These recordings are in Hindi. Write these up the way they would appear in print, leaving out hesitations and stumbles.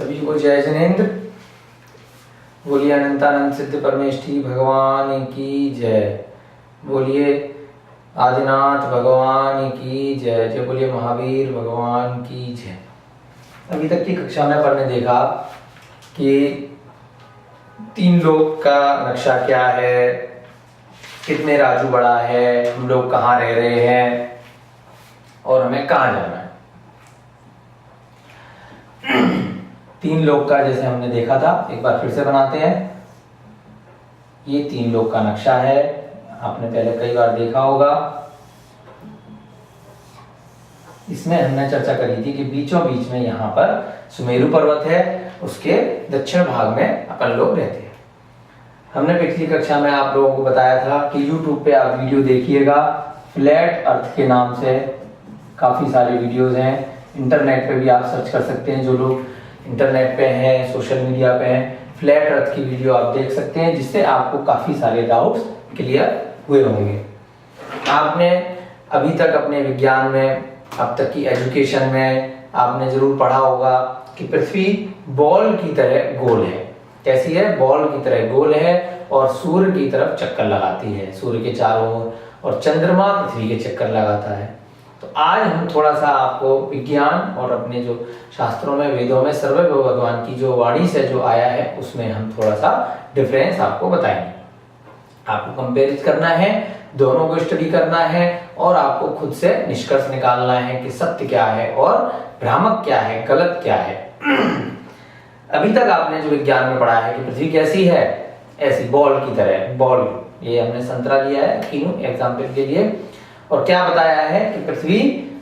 सभी को जय जिनेन्द्र। बोलिए अनंतानंद सिद्ध परमेष्ठी भगवान की जय। बोलिए आदिनाथ भगवान की जय। जय बोलिए महावीर भगवान की जय। अभी तक की कक्षा में अपन ने देखा कि तीन लोक का नक्शा क्या है, कितने राजू बड़ा है, हम लोग कहाँ रह रहे हैं और हमें कहाँ जाना है। तीन लोक का जैसे हमने देखा था, एक बार फिर से बनाते हैं। ये तीन लोक का नक्शा है, आपने पहले कई बार देखा होगा। इसमें हमने चर्चा करी थी कि बीचों बीच में यहाँ पर सुमेरु पर्वत है, उसके दक्षिण भाग में अपन लोग रहते हैं। हमने पिछली कक्षा में आप लोगों को बताया था कि YouTube पे आप वीडियो देखिएगा, फ्लैट अर्थ के नाम से काफी सारे वीडियोस हैं। इंटरनेट पे भी आप सर्च कर सकते हैं, जो लोग इंटरनेट पे हैं, सोशल मीडिया पे हैं, फ्लैट अर्थ की वीडियो आप देख सकते हैं, जिससे आपको काफी सारे डाउट्स क्लियर हुए होंगे। आपने अभी तक अपने विज्ञान में, अब तक की एजुकेशन में आपने जरूर पढ़ा होगा कि पृथ्वी बॉल की तरह गोल है। कैसी है? बॉल की तरह गोल है और सूर्य की तरफ चक्कर लगाती है, सूर्य के चारों ओर, और चंद्रमा पृथ्वी के चक्कर लगाता है। तो आज हम थोड़ा सा आपको विज्ञान और अपने जो शास्त्रों में, वेदों में सर्वभव भगवान की जो वाणी से जो आया है, उसमें हम थोड़ा सा डिफरेंस आपको बताएंगे। आपको कंपेयर करना है, दोनों को स्टडी करना है और आपको खुद से निष्कर्ष निकालना है कि सत्य क्या है और भ्रामक क्या है, गलत क्या है। अभी तक आपने जो विज्ञान में पढ़ा है कि पृथ्वी कैसी है, ऐसी बॉल की तरह। बॉल, ये हमने संतरा लिया है तीनों एग्जाम्पल के लिए, और क्या बताया है कि पृथ्वी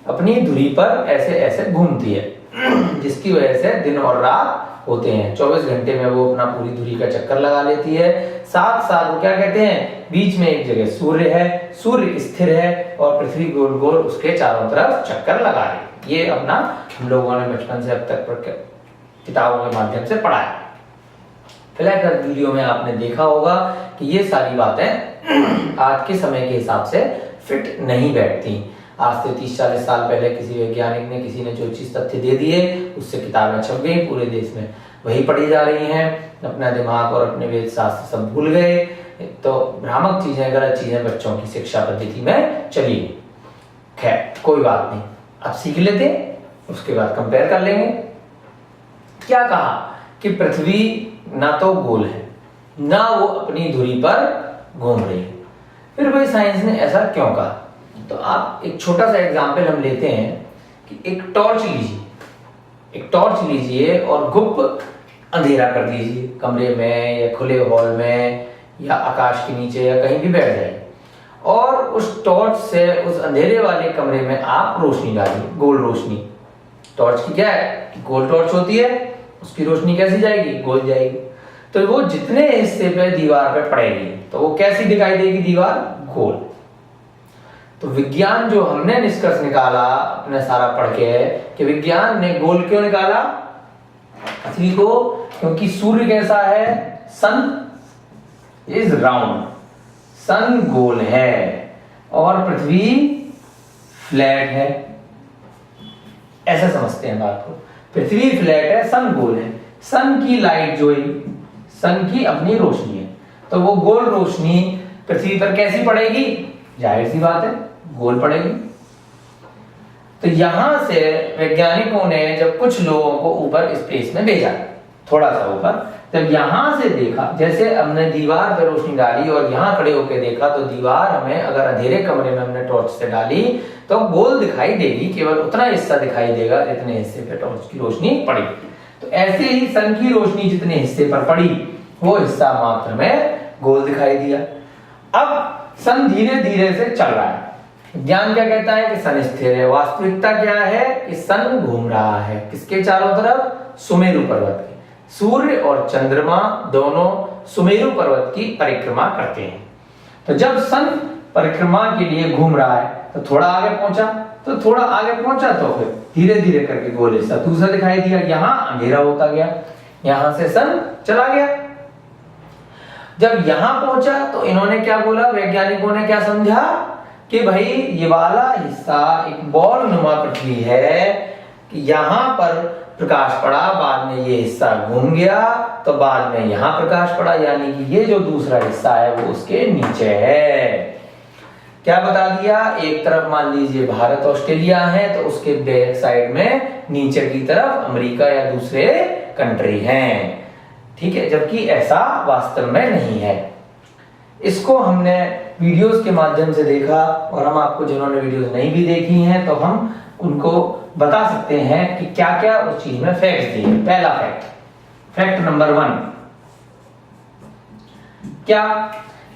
अपनी धुरी पर ऐसे ऐसे घूमती है, जिसकी वजह से दिन और रात होते हैं। 24 घंटे में वो अपना पूरी धुरी का चक्कर लगा लेती है। साथ साथ वो क्या कहते हैं, बीच में एक जगह सूर्य है, सूर्य स्थिर है और पृथ्वी गोल गोल उसके चारों तरफ चक्कर लगा रही है। ये अपना हम लोगों ने बचपन से अब तक किताबों के माध्यम से पढ़ा है। फ्लैट अर्थ वीडियो में आपने देखा होगा कि ये सारी बातें आज के समय के हिसाब से फिट नहीं बैठती। आज से 30-40 साल पहले किसी वैज्ञानिक ने, किसी ने जो चीज तथ्य दे दिए, उससे किताबें छप गई, पूरे देश में वही पढ़ी जा रही हैं। अपना दिमाग और अपने वेद शास्त्र सब भूल गए, तो भ्रामक चीजें, गलत चीजें बच्चों की शिक्षा पद्धति में चली। खैर कोई बात नहीं, अब सीख लेते, उसके बाद कंपेयर कर लेंगे। क्या कहा कि पृथ्वी ना तो गोल है, ना वो अपनी धुरी पर घूम रही है। फिर भाई साइंस ने ऐसा क्यों कहा? तो आप एक छोटा सा एग्जाम्पल हम लेते हैं कि एक टॉर्च लीजिए, एक टॉर्च लीजिए और गुप्त अंधेरा कर दीजिए कमरे में या खुले हॉल में या आकाश के नीचे या कहीं भी बैठ जाइए, और उस टॉर्च से उस अंधेरे वाले कमरे में आप रोशनी डालिए, गोल रोशनी। टॉर्च की क्या है, गोल टॉर्च होती है, उसकी रोशनी कैसी जाएगी, गोल जाएगी। तो वो जितने हिस्से पे दीवार पे पड़ेगी तो वो कैसी दिखाई देगी दीवार, गोल। तो विज्ञान जो हमने निष्कर्ष निकाला अपने सारा पढ़ के, कि विज्ञान ने गोल क्यों निकाला पृथ्वी को, क्योंकि सूर्य कैसा है, सन इज राउंड, सन गोल है और पृथ्वी फ्लैट है। ऐसा समझते हैं बात को, पृथ्वी फ्लैट है, सन गोल है। सन की लाइट जो है, सन की अपनी रोशनी है, तो वो गोल रोशनी पृथ्वी पर कैसी पड़ेगी, जाहिर सी बात है गोल पड़ेगी। तो यहां से वैज्ञानिकों ने जब कुछ लोगों को ऊपर स्पेस में भेजा, थोड़ा सा ऊपर, जब यहां से देखा, जैसे हमने दीवार पर रोशनी डाली और यहां खड़े होकर देखा, तो दीवार हमें अगर अंधेरे कमरे में हमने टॉर्च से डाली तो गोल दिखाई देगी, केवल उतना हिस्सा दिखाई देगा जितने हिस्से पे टॉर्च की रोशनी पड़ी। तो ऐसे ही सन की रोशनी जितने हिस्से पर पड़ी, वो हिस्सा मात्र में गोल दिखाई दिया। अब सन धीरे धीरे से चल रहा है। ज्ञान क्या कहता है कि सन स्थिर है। वास्तविकता क्या है कि सन घूम रहा है, किसके चारों तरफ, सुमेरु पर्वत के। सूर्य और चंद्रमा दोनों सुमेरु पर्वत की परिक्रमा करते हैं। तो जब सन परिक्रमा के लिए घूम रहा है तो थोड़ा आगे पहुंचा, तो फिर धीरे धीरे करके गोल हिस्सा दूसरा दिखाई दिया, यहां अंधेरा होता गया, यहां से सन चला गया। जब यहां पहुंचा तो इन्होंने क्या बोला, वैज्ञानिकों ने क्या समझा कि भाई ये वाला हिस्सा एक बॉल नुमा पृथ्वी है, कि यहाँ पर प्रकाश पड़ा, बाद में ये हिस्सा घूम गया तो बाद में यहाँ प्रकाश पड़ा, यानी कि ये जो दूसरा हिस्सा है वो उसके नीचे है। क्या बता दिया, एक तरफ मान लीजिए भारत ऑस्ट्रेलिया है तो उसके बैक साइड में नीचे की तरफ अमेरिका या दूसरे कंट्री हैं, ठीक है, जबकि ऐसा वास्तव में नहीं है। इसको हमने वीडियोस के माध्यम से देखा और हम आपको जिन्होंने वीडियोस नहीं भी देखी हैं तो हम उनको बता सकते हैं कि क्या क्या उस चीज में फैक्ट्स दिए। पहला फैक्ट नंबर 1 क्या,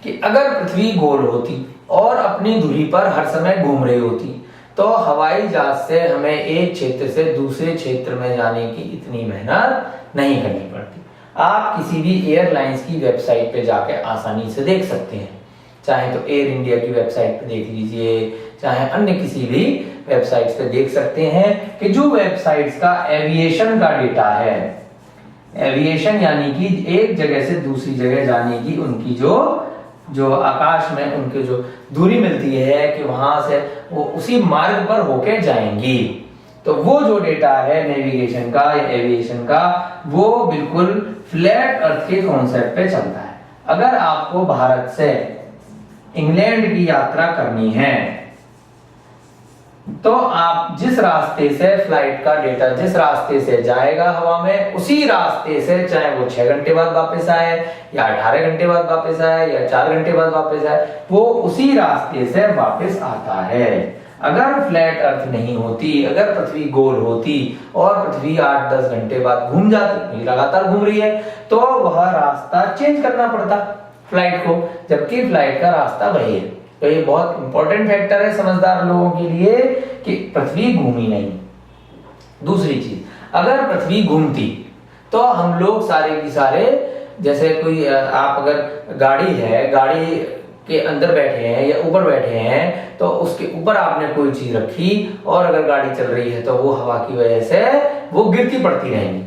कि अगर पृथ्वी गोल होती और अपनी धुरी पर हर समय घूम रही होती तो हवाई जहाज से हमें एक क्षेत्र से दूसरे क्षेत्र में जाने की इतनी मेहनत नहीं करनी पड़ती। आप किसी भी एयरलाइंस की वेबसाइट पे जाके आसानी से देख सकते हैं, चाहे तो एयर इंडिया की वेबसाइट पे देख लीजिए, चाहे अन्य किसी भी वेबसाइट्स पे देख सकते हैं कि जो वेबसाइट्स का एविएशन का डेटा है, एविएशन यानी कि एक जगह से दूसरी जगह जाने की उनकी जो आकाश में उनके जो दूरी मिलती है कि वहां से वो उसी मार्ग पर होके जाएंगी, तो वो जो डेटा है नेविगेशन का या एविएशन का वो बिल्कुल फ्लैट अर्थ के कॉन्सेप्ट पे चलता है। अगर आपको भारत से इंग्लैंड की यात्रा करनी है तो आप जिस रास्ते से फ्लाइट का डेटा जिस रास्ते से जाएगा हवा में, उसी रास्ते से चाहे वो 6 घंटे बाद वापस आए या 18 घंटे बाद वापस आए या 4 घंटे बाद वापस आए, वो उसी रास्ते से वापस आता है। अगर फ्लैट अर्थ नहीं होती, अगर पृथ्वी गोल होती और पृथ्वी 8-10 घंटे बाद घूम जाती, लगातार घूम रही है, तो वह रास्ता चेंज करना पड़ता फ्लाइट को, जबकि फ्लाइट का रास्ता वही है। तो ये बहुत इंपॉर्टेंट फैक्टर है समझदार लोगों के लिए कि पृथ्वी घूमी नहीं। दूसरी चीज, अगर पृथ्वी घूमती तो हम लोग सारे की सारे, जैसे कोई आप अगर गाड़ी है, गाड़ी के अंदर बैठे हैं या ऊपर बैठे हैं तो उसके ऊपर आपने कोई चीज रखी और अगर गाड़ी चल रही है तो वो हवा की वजह से वो गिरती पड़ती रहेंगी।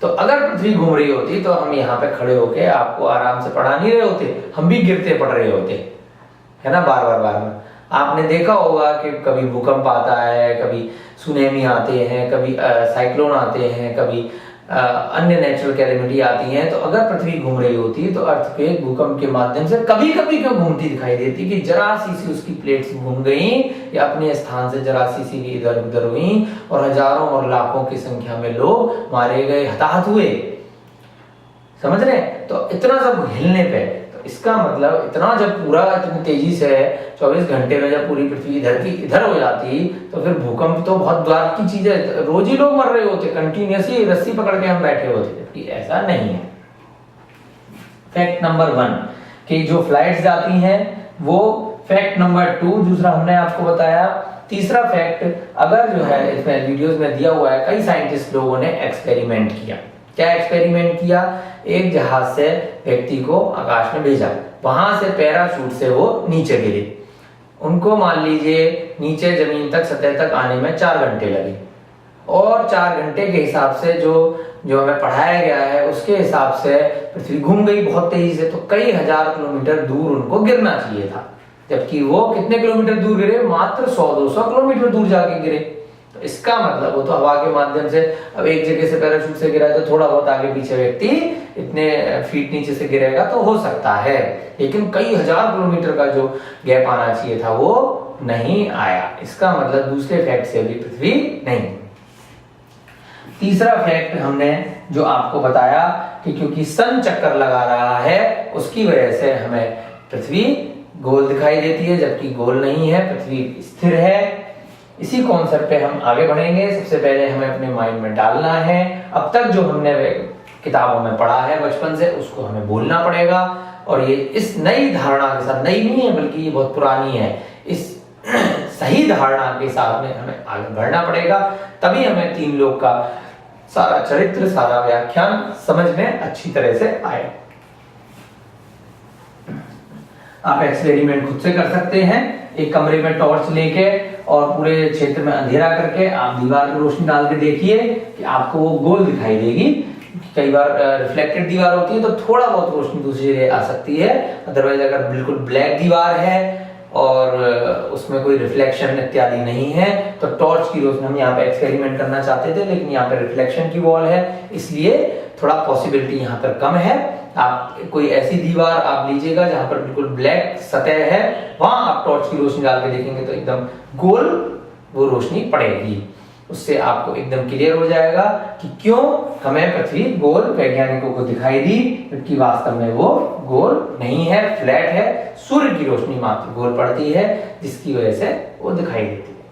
तो अगर पृथ्वी घूम रही होती तो हम यहाँ पे खड़े होके आपको आराम से पढ़ा नहीं रहे होते, हम भी गिरते पड़ रहे होते, है ना, बार बार। आपने देखा होगा कि कभी भूकंप आता है, कभी सुनामी आते हैं, कभी साइक्लोन आते हैं, कभी अन्य नेचुरल कैलेमिटी आती हैं। तो अगर पृथ्वी घूम रही होती तो अर्थक्वेक भूकंप के माध्यम से कभी कभी क्यों घूमती दिखाई देती कि जरा सी उसकी प्लेट्स घूम गई या अपने स्थान से जरा सी भी इधर उधर हुई और हजारों और लाखों की संख्या में लोग मारे गए, हताहत हुए। समझ रहे? तो इतना सब हिलने पे, तो इसका मतलब इतना जब पूरा इतनी तेजी से 24 घंटे में जब पूरी पृथ्वी इधर की इधर हो जाती तो फिर भूकंप तो बहुत दूर की चीज है, रोज ही लोग मर रहे होते, कंटिन्यूअसली रस्सी पकड़ के हम बैठे होते, जबकि ऐसा नहीं है। फैक्ट नंबर 1 कि जो फ्लाइट्स जाती हैं वो फैक्ट नंबर 2 दूसरा हमने आपको बताया। तीसरा फैक्ट, अगर जो है इसमें वीडियोस में दिया हुआ है, कई साइंटिस्ट लोगों ने एक्सपेरिमेंट किया। क्या एक्सपेरिमेंट किया? एक जहाज से व्यक्ति को आकाश में भेजा, वहां से पैराशूट से वो नीचे गिरे, उनको मान लीजिए नीचे जमीन तक सतह तक आने में 4 घंटे लगे और 4 घंटे के हिसाब से जो हमें पढ़ाया गया है उसके हिसाब से पृथ्वी घूम गई बहुत तेजी से, तो कई हजार किलोमीटर दूर उनको गिरना चाहिए था, जबकि वो कितने किलोमीटर दूर गिरे? मात्र 100-200 किलोमीटर दूर जाके गिरे। तो इसका मतलब वो तो हवा के माध्यम से, अब एक जगह से पैराशूट से गिरा है तो थोड़ा बहुत आगे पीछे व्यक्ति इतने फीट नीचे से गिरेगा तो हो सकता है, लेकिन कई हजार किलोमीटर का जो गैप आना चाहिए था वो नहीं आया। इसका मतलब दूसरे फैक्ट से भी पृथ्वी नहीं। तीसरा फैक्ट हमने जो आपको बताया कि क्योंकि सन चक्कर लगा रहा है उसकी वजह से हमें पृथ्वी गोल दिखाई देती है, जबकि गोल नहीं है, पृथ्वी स्थिर है। इसी कॉन्सेप्ट पे हम आगे बढ़ेंगे। सबसे पहले हमें अपने माइंड में डालना है, अब तक जो हमने किताबों में पढ़ा है बचपन से उसको हमें बोलना पड़ेगा, और ये इस नई धारणा के साथ, नई नहीं है बल्कि ये बहुत पुरानी है, इस सही धारणा के साथ में हमें आगे बढ़ना पड़ेगा, तभी हमें 3 लोग का सारा चरित्र, सारा व्याख्यान समझ में अच्छी तरह से आए। आप एक्सपेरिमेंट खुद से कर सकते हैं, एक कमरे में टॉर्च लेके और पूरे क्षेत्र में अंधेरा करके आप दीवार पर रोशनी डाल के देखिए कि आपको वो गोल दिखाई देगी। कई बार रिफ्लेक्टेड दीवार होती है तो थोड़ा बहुत रोशनी दूसरी जगह आ सकती है, अदरवाइज अगर बिल्कुल ब्लैक दीवार है और उसमें कोई रिफ्लेक्शन इत्यादि नहीं है, तो टॉर्च की रोशनी, हम यहाँ पे एक्सपेरिमेंट करना चाहते थे लेकिन यहाँ पे रिफ्लेक्शन की वॉल है, इसलिए थोड़ा पॉसिबिलिटी यहाँ पर कम है। आप कोई ऐसी दीवार आप लीजिएगा जहां पर बिल्कुल ब्लैक सतह है, वहां आप टॉर्च की रोशनी डाल के देखेंगे तो एकदम गोल वो रोशनी पड़ेगी। उससे आपको एकदम क्लियर हो जाएगा कि क्यों हमें पृथ्वी गोल वैज्ञानिकों को दिखाई दी, क्योंकि वास्तव में वो गोल नहीं है, फ्लैट है। सूर्य की रोशनी मात्र गोल पड़ती है, जिसकी वजह से वो दिखाई देती है।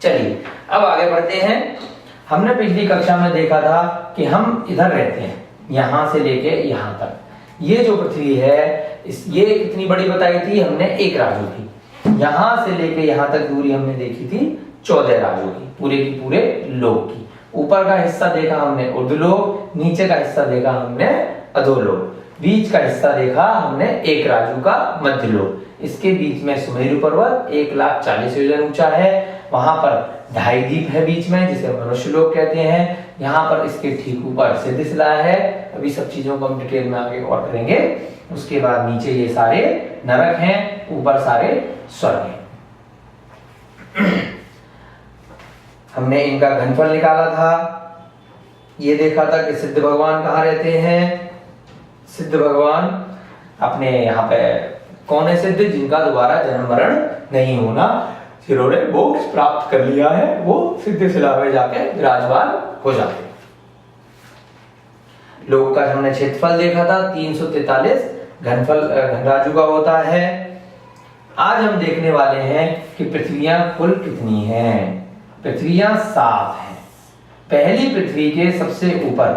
चलिए अब आगे बढ़ते हैं। हमने पिछली कक्षा में देखा था कि हम इधर रहते हैं, यहां से लेके यहां तक। ये जो पृथ्वी है ये कितनी बड़ी बताई थी हमने, 1 राजू की। यहां से लेके यहां तक दूरी हमने देखी थी 14 राजू की, पूरे की पूरे लोक की। ऊपर का हिस्सा देखा हमने ऊर्ध्वलोक, नीचे का हिस्सा देखा हमने अधोलोक, बीच का हिस्सा देखा हमने 1 राजू का मध्यलोक। इसके बीच में सुमेरु पर्वत 1,40,000 योजन ऊंचा है। वहां पर 2.5 द्वीप है बीच में, जिसे मनुष्य लोक कहते हैं। यहाँ पर इसके ठीक ऊपर सिद्धशिला है। अभी सब चीजों को हम डिटेल में आगे और करेंगे। उसके बाद नीचे ये सारे नरक हैं, ऊपर सारे स्वर्ग हैं। हमने इनका घनफल निकाला था। ये देखा था कि सिद्ध भगवान कहाँ रहते हैं। सिद्ध भगवान अपने यहाँ पे कौन है सिद्ध, जिनका दोबारा जन्म मरण नहीं होना, जिन्होंने मोक्ष प्राप्त कर लिया है, वो सिद्धशिला में जाके विराजमान हो जाते हैं। लोक का हमने क्षेत्रफल देखा था 343 घनफल घनराजू का होता है। आज हम देखने वाले हैं कि पृथ्वियां कुल कितनी हैं। पृथ्वियां 7 हैं। पहली पृथ्वी के सबसे ऊपर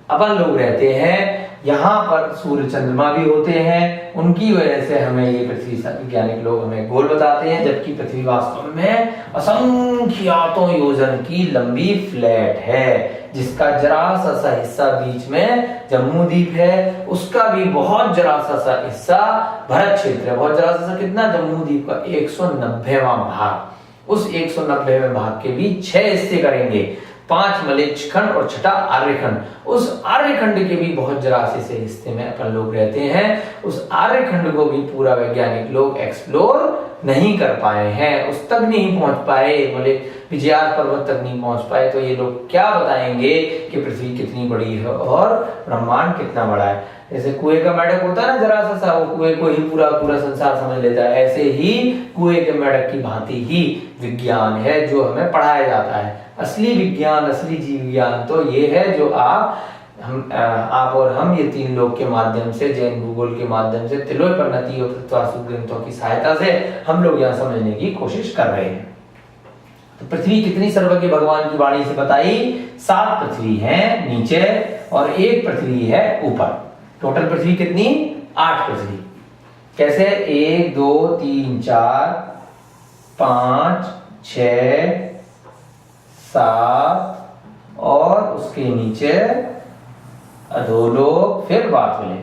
अपन लोग रहते हैं। यहाँ पर सूर्य चंद्रमा भी होते हैं, उनकी वजह से हमें ये पृथ्वी, वैज्ञानिक लोग हमें गोल बताते हैं, जबकि पृथ्वी वास्तव में असंख्यातों योजन की लंबी फ्लैट है, जिसका जरा सा हिस्सा बीच में जम्मू द्वीप है, उसका भी बहुत जरा सा हिस्सा भरत क्षेत्र है। बहुत जरा सा कितना, जम्मू द्वीप का 190वां भाग। उस 190वें भाग के भी 6 हिस्से करेंगे, 5 मलेच्छ खंड और 6ठा आर्यखंड। उस आर्यखंड के भी बहुत जरा से हिस्से में अपन लोग रहते हैं। उस आर्यखंड को भी पूरा वैज्ञानिक लोग एक्सप्लोर नहीं कर पाए हैं, उस तक नहीं पहुंच पाए, बोले विजयात पर्वत तक नहीं पहुंच पाए। तो ये लोग क्या बताएंगे कि पृथ्वी कितनी बड़ी है और ब्रह्मांड कितना बड़ा है। जैसे कुएं का मेढक होता है ना, जरा सा वो कुएं को ही पूरा पूरा संसार समझ लेता है, ऐसे ही कुएं के मेढक की भांति ही विज्ञान है जो हमें पढ़ाया जाता है। असली विज्ञान, असली जीव विज्ञान तो ये है जो आप और हम, ये 3 लोग के माध्यम से, जैन भूगोल के माध्यम से, तिलोय परिणति और पृथ्वासु ग्रंथों की सहायता से हम लोग यहाँ समझने की कोशिश कर रहे हैं। तो पृथ्वी कितनी सर्वज्ञ भगवान की वाणी से बताई, 7 पृथ्वी है नीचे और 1 पृथ्वी है ऊपर। टोटल पृथ्वी कितनी, 8 पृथ्वी। कैसे, 1 2 3 4 5 6 7 और उसके नीचे अधोलोक, फिर बात बोले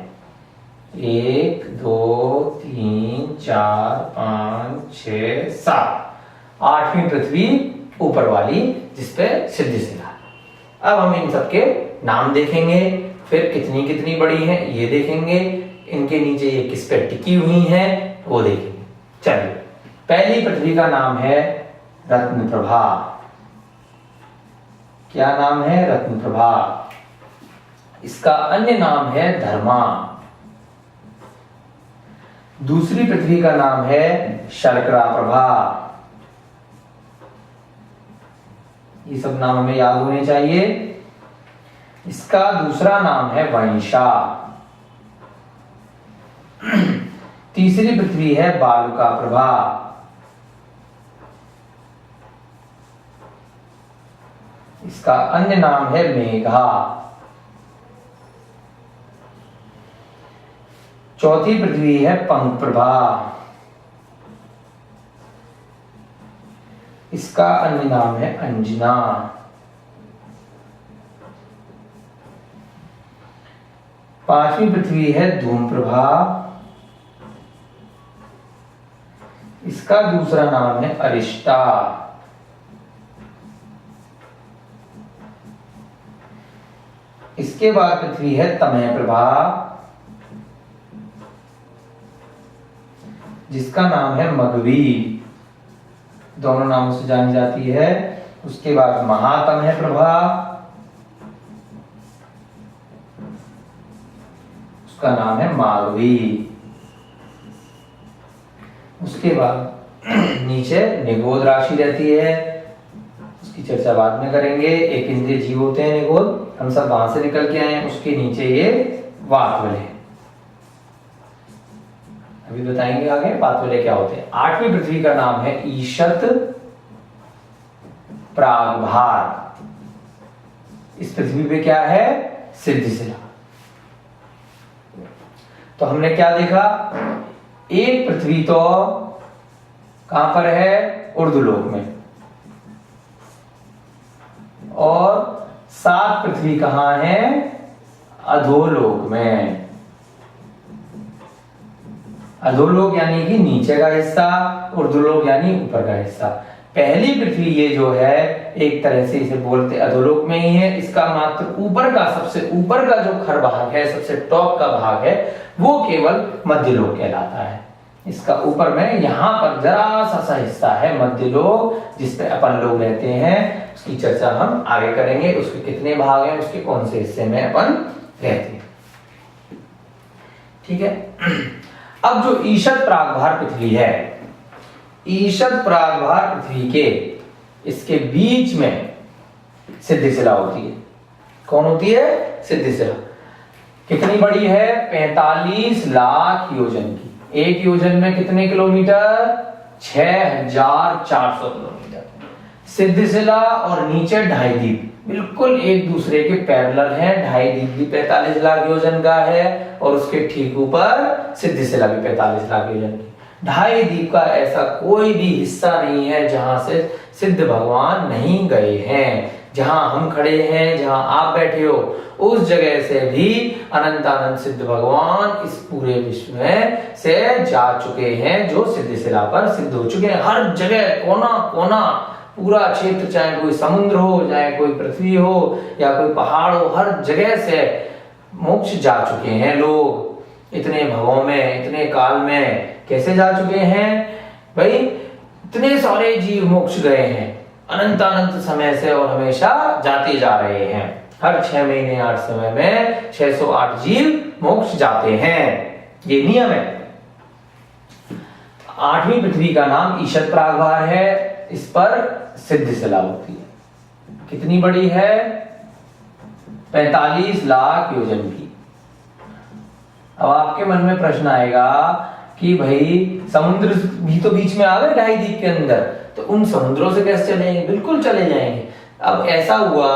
1 2 3 4 5 6 7, 8वीं पृथ्वी ऊपर वाली, जिसपे सिद्धशिला। अब हम इन सबके नाम देखेंगे, फिर कितनी कितनी बड़ी हैं ये देखेंगे, इनके नीचे ये किस पे टिकी हुई हैं वो देखेंगे। चलिए, पहली पृथ्वी का नाम है रत्नप्रभा। क्या नाम है, रत्नप्रभा। इसका अन्य नाम है धर्मा। दूसरी पृथ्वी का नाम है शर्करा प्रभा। ये सब नाम हमें याद होने चाहिए। इसका दूसरा नाम है वंशा। तीसरी पृथ्वी है बालुका प्रभा। इसका अन्य नाम है मेघा। चौथी पृथ्वी है पंख प्रभा। इसका अन्य नाम है अंजना। पांचवी पृथ्वी है धूम प्रभा। इसका दूसरा नाम है अरिष्टा। इसके बाद पृथ्वी है तमय प्रभा, जिसका नाम है मगवी, दोनों नामों से जानी जाती है। उसके बाद महातम है प्रभा, उसका नाम है मागवी। उसके बाद नीचे निगोद राशि रहती है, उसकी चर्चा बाद में करेंगे। एक इंद्रिय जीव होते हैं निगोद, हम सब वहां से निकल के आए हैं। उसके नीचे ये वातवले, अभी बताएंगे आगे वातवले क्या होते हैं। 8वीं पृथ्वी का नाम है ईशत प्रागभार। इस पृथ्वी पे क्या है? सिद्धिशिला। तो हमने क्या देखा? एक पृथ्वी तो कहां पर है? ऊर्ध्वलोक में, और 7 पृथ्वी कहां है? अधोलोक में। अधोलोक यानी कि नीचे का हिस्सा, ऊर्ध्वलोक यानी ऊपर का हिस्सा। पहली पृथ्वी ये जो है एक तरह से इसे बोलते अधोलोक में ही है। इसका मात्र ऊपर का, सबसे ऊपर का जो खर भाग है, सबसे टॉप का भाग है, वो केवल मध्यलोक कहलाता है। इसका ऊपर में यहाँ पर जरा सा हिस्सा है मध्यलोक, जिसपे अपन लोग रहते हैं। उसकी चर्चा हम आगे करेंगे। उसके कितने भाग हैं, उसके कौन से हिस्से में अपन रहते हैं, ठीक है। अब जो ईशत प्रागभार पृथ्वी है, ईशत प्रागभार पृथ्वी के इसके बीच में सिद्धिशिला होती है। कौन होती है? सिद्धिशिला। कितनी बड़ी है? 45 लाख योजन की। एक योजन में कितने किलोमीटर? 6400 किलोमीटर। सिद्धिशिला और नीचे ढाई द्वीप बिल्कुल एक दूसरे के पैरेलल हैं। ढाई द्वीप भी 45 लाख योजन का है, और उसके ठीक ऊपर सिद्धिशिला भी 45 लाख योजन की। ढाई द्वीप का ऐसा कोई भी हिस्सा नहीं है जहां से सिद्ध भगवान नहीं गए हैं। जहां हम खड़े हैं, जहां आप बैठे हो, उस जगह से भी अनंत अनंत सिद्ध भगवान इस पूरे विश्व में से जा चुके हैं, जो सिद्धिशिला पर सिद्ध हो चुके हैं। हर जगह कोना कोना पूरा क्षेत्र, चाहे कोई समुद्र हो, चाहे कोई पृथ्वी हो या कोई पहाड़ हो, हर जगह से मोक्ष जा चुके हैं लोग। इतने भवों में, इतने काल में कैसे जा चुके हैं भाई? इतने सारे जीव मोक्ष गए हैं अनंत अनंत समय से, और हमेशा जाते जा रहे हैं। हर 6 महीने 8 समय में 608 जीव मोक्ष जाते हैं, ये नियम है। 8वीं पृथ्वी का नाम ईशत प्रागभार है। इस पर सिद्धिशिला होती है। कितनी बड़ी है? 45 लाख योजन की। अब आपके मन में प्रश्न आएगा कि भाई समुद्र भी तो बीच में आ गए ढाई द्वीप के अंदर, तो उन समुद्रों से कैसे चलेंगे? बिल्कुल चले जाएंगे। अब ऐसा हुआ,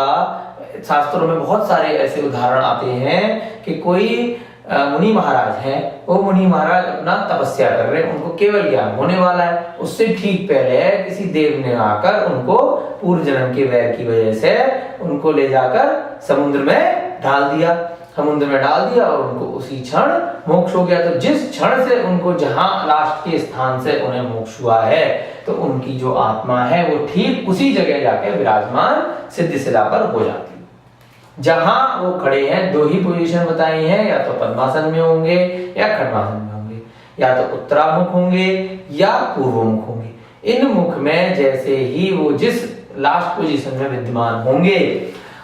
शास्त्रों में बहुत सारे ऐसे उदाहरण आते हैं कि कोई मुनि महाराज हैं, वो मुनि महाराज अपना तपस्या कर रहे हैं, उनको केवल ज्ञान होने वाला है। उससे ठीक पहले किसी देव ने आकर उनको पूर्व जन्म के वैर की वजह से उनको ले जाकर समुद्र में डाल दिया। समुद्र में डाल दिया और उनको उसी क्षण मोक्ष हो गया। तो जिस क्षण से उनको जहां लास्ट के स्थान से उन्हें मोक्ष हुआ है, तो उनकी जो आत्मा है वो ठीक उसी जगह जाके विराजमान सिद्धिशिला पर हो जाती है। जहां वो खड़े हैं, 2 ही पोजीशन बताई हैं, या तो पद्मासन में होंगे या खड्मासन में होंगे, या तो उत्तरामुख होंगे या पूर्वमुख होंगे। इन मुख में जैसे ही वो जिस लास्ट पोजीशन में विद्यमान होंगे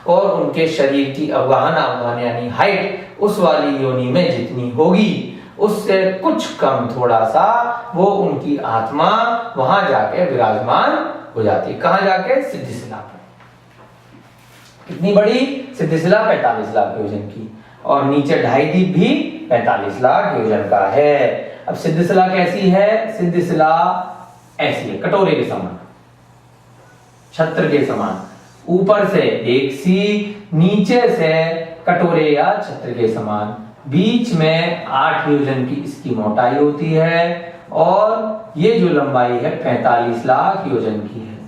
और उनके शरीर की अवगाहन यानी हाइट उस वाली योनि में जितनी होगी, उससे कुछ कम थोड़ा सा वो उनकी आत्मा वहां जाके विराजमान हो जाती है। कहां जाके? सिद्धिशिला पर। कितनी बड़ी? सिद्धिशिला 45 लाख योजन की, और नीचे ढाई द्वीप भी 45 लाख योजन का है। अब सिद्धिशिला कैसी है? सिद्धिशिला ऐसी है, कटोरे के समान, छत्र के समान। ऊपर से एक सी, नीचे से कटोरे या छत्र के समान। बीच में 8 योजन की इसकी मोटाई होती है, और ये जो लंबाई है 45 लाख योजन की है।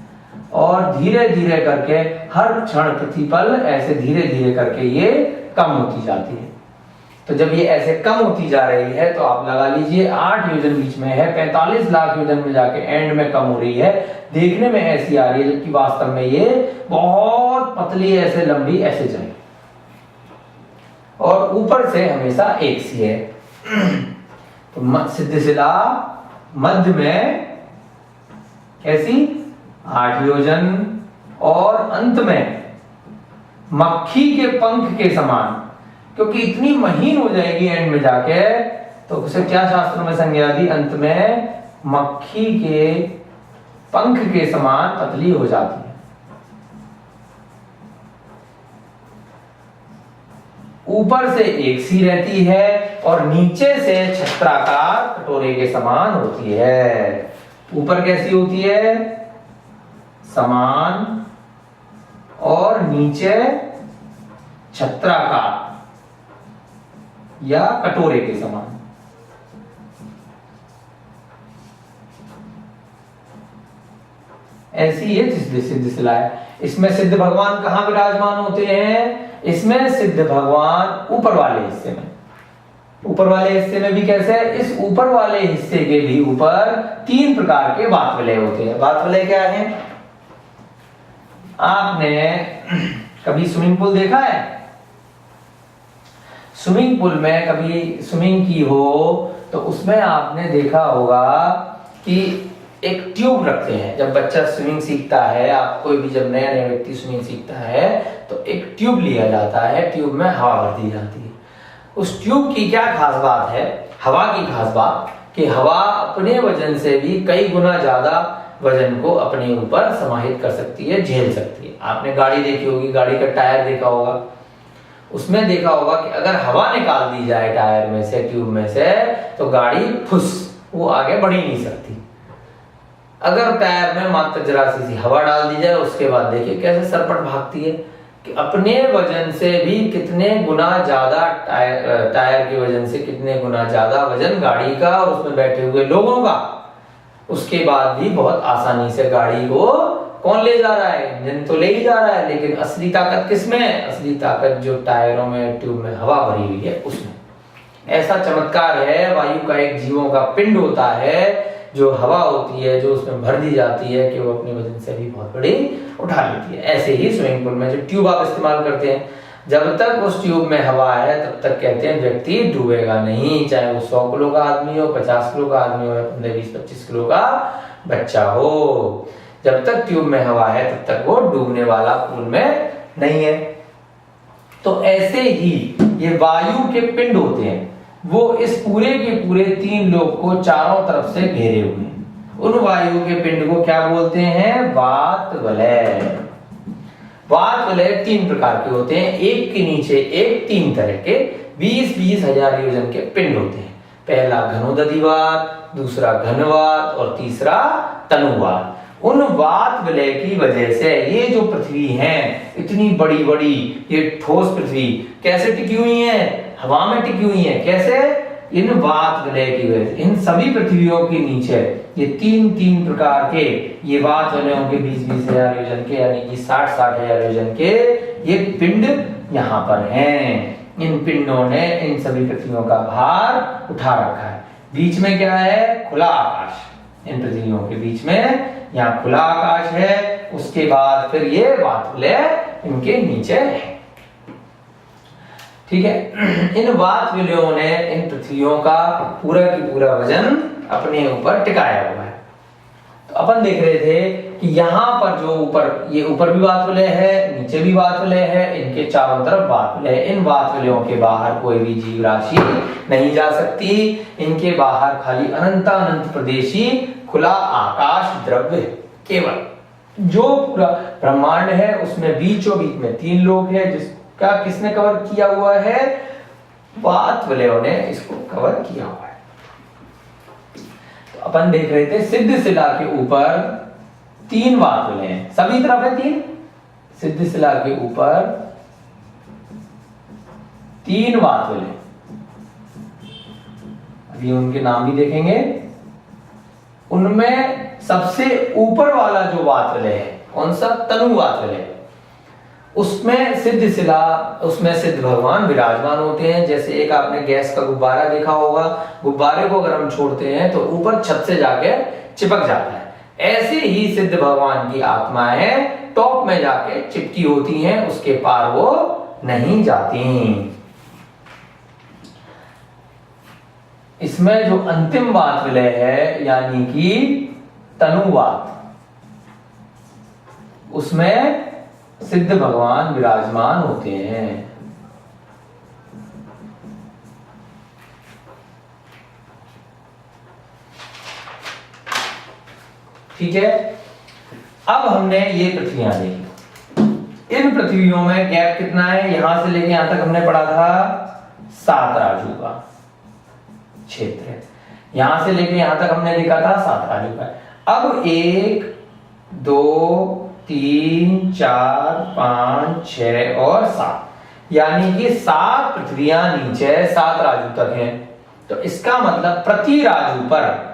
और धीरे धीरे करके हर क्षण प्रतिपल ऐसे धीरे धीरे करके ये कम होती जाती है। तो जब ये ऐसे कम होती जा रही है, तो आप लगा लीजिए 8 योजन बीच में है, 45 लाख योजन में जाके एंड में कम हो रही है। देखने में ऐसी आ रही है, जबकि वास्तव में ये बहुत पतली ऐसे लंबी ऐसे जाए, और ऊपर से हमेशा एक सी है। तो सिद्धिशिला मध्य में कैसी 8 योजन और अंत में मक्खी के पंख के समान, क्योंकि इतनी महीन हो जाएगी एंड में जाके, तो उसे क्या शास्त्रों में संज्ञा दी, अंत में मक्खी के पंख के समान पतली हो जाती है। ऊपर से एक सी रहती है और नीचे से छत्राकार कटोरे के समान होती है। ऊपर कैसी होती है, समान, और नीचे छत्राकार या कटोरे के समान। ऐसी ये सिद्ध शिला है। इसमें सिद्ध भगवान कहां विराजमान होते हैं, इसमें सिद्ध भगवान ऊपर वाले हिस्से में। ऊपर वाले हिस्से में भी कैसे, इस ऊपर वाले हिस्से के भी ऊपर 3 प्रकार के वात विलय होते हैं। वात विलय क्या है, आपने कभी स्विमिंग पूल देखा है? स्विमिंग पूल में कभी स्विमिंग की हो तो उसमें आपने देखा होगा कि एक ट्यूब रखते हैं। जब बच्चा स्विमिंग सीखता है, आप कोई भी जब नया नया व्यक्ति स्विमिंग सीखता है तो एक ट्यूब लिया जाता है, ट्यूब में हवा भर दी जाती है। उस ट्यूब की क्या खास बात है, हवा की खास बात, कि हवा अपने वजन से भी कई गुना ज्यादा वजन को अपने ऊपर समाहित कर सकती है, झेल सकती है। आपने गाड़ी देखी होगी, गाड़ी का टायर देखा होगा, उसमें देखा होगा कि अगर हवा निकाल दी जाए टायर में से, ट्यूब में से, तो गाड़ी फुस, वो आगे बढ़ ही नहीं सकती। अगर टायर में मात्र जरा सी हवा डाल दी जाए, उसके बाद देखिए कैसे सरपट भागती है, कि अपने वजन से भी कितने गुना ज्यादा, टायर के वजन से कितने गुना ज्यादा वजन गाड़ी का और उसमें बैठे हुए लोगों का। उसके बाद भी बहुत आसानी से गाड़ी को कौन ले जा रहा है, इंजन तो ले ही जा रहा है, लेकिन असली ताकत किसमें, असली ताकत जो टायरों में, ट्यूब में हवा भरी हुई है उसमें। ऐसा चमत्कार है, वायु का एक जीवों का पिंड होता है, जो हवा होती है जो उसमें भर दी जाती है कि वो अपने वजन से भी बहुत बड़ी उठा लेती है। ऐसे ही स्विमिंग पूल में जो ट्यूब आप इस्तेमाल करते हैं, जब तक उस ट्यूब में हवा है तब तक कहते हैं व्यक्ति डूबेगा नहीं, चाहे वो 100 किलो का आदमी हो, 50 किलो का आदमी हो, या 15, 20, 25 किलो का बच्चा हो। जब तक ट्यूब में हवा है तब तक वो डूबने वाला पूल में नहीं है। तो ऐसे ही ये वायु के पिंड होते हैं, वो इस पूरे के पूरे 3 लोक को चारों तरफ से घेरे हुए हैं। उन वायु के पिंड को क्या बोलते हैं, वात वलय। वात वलय 3 प्रकार के होते हैं, एक के नीचे एक, 3 तरह के 20-20 हजार योजन के पिंड होते हैं। पहला घनोदधिवात, दूसरा घनवात और तीसरा तनुवात। उन वात विलय की वजह से ये जो पृथ्वी है, इतनी बड़ी बड़ी ये ठोस पृथ्वी कैसे टिकी हुई है, हवा में टिकी हुई है। कैसे, इन वात विलय की वजह से। इन सभी पृथ्वियों के नीचे ये 3 प्रकार के ये वात विलयों के 20-20 हजार योजन के, यानी कि 60-60 हजार योजन के ये पिंड यहाँ पर हैं। इन पिंडों ने इन सभी पृथ्वियों का भार उठा रखा है। बीच में क्या है, खुला आकाश। इन पृथ्वियों के बीच में यहाँ खुला आकाश है, उसके बाद फिर ये वात विलय इनके नीचे है। ठीक है, इन वात विलयों ने इन पृथ्वियों का पूरा की पूरा वजन अपने ऊपर टिकाया हुआ है। तो अपन देख रहे थे कि यहाँ पर जो ऊपर, ये ऊपर भी वात विलय है, नीचे भी वात विलय है, इनके चारों तरफ वात विलय है। इन वात विलयों के बाहर कोई भी जीव राशि नहीं जा सकती। इनके बाहर खाली अनंतानंत प्रदेशी खुला आकाश द्रव्य केवल। जो पूरा ब्रह्मांड है उसमें बीचों बीच में 3 लोक है, जिसका किसने कवर किया हुआ है, वात विलयों ने इसको कवर किया हुआ है। तो अपन देख रहे थे सिद्ध शिला के ऊपर 3 वात विलय हैं, सभी तरफ है 3। सिद्ध शिला के ऊपर 3 वात विलय, अभी उनके नाम भी देखेंगे। उनमें सबसे ऊपर वाला जो वात विलय है, कौन सा, तनु वात विलय, उसमें सिद्ध शिला, उसमें सिद्ध भगवान विराजमान होते हैं। जैसे एक आपने गैस का गुब्बारा देखा होगा, गुब्बारे को अगर हम छोड़ते हैं तो ऊपर छत से जाके चिपक जाता है, ऐसे ही सिद्ध भगवान की आत्माएं टॉप में जाके चिपकी होती हैं, उसके पार वो नहीं जाती। इसमें जो अंतिम वात विलय है यानी कि तनुवात, उसमें सिद्ध भगवान विराजमान होते हैं। ठीक है, अब हमने ये पृथ्वियां देखी। इन पृथ्वियों में गैप कितना है, यहां से लेके यहां तक हमने पढ़ा था 7 राजू का क्षेत्र है, यहां से लेके यहां तक हमने देखा था 7 राजू का। अब 1 2 3 4 5 6 और 7, यानी कि 7 पृथ्वियां नीचे 7 राजू तक हैं। तो इसका मतलब प्रति राजू पर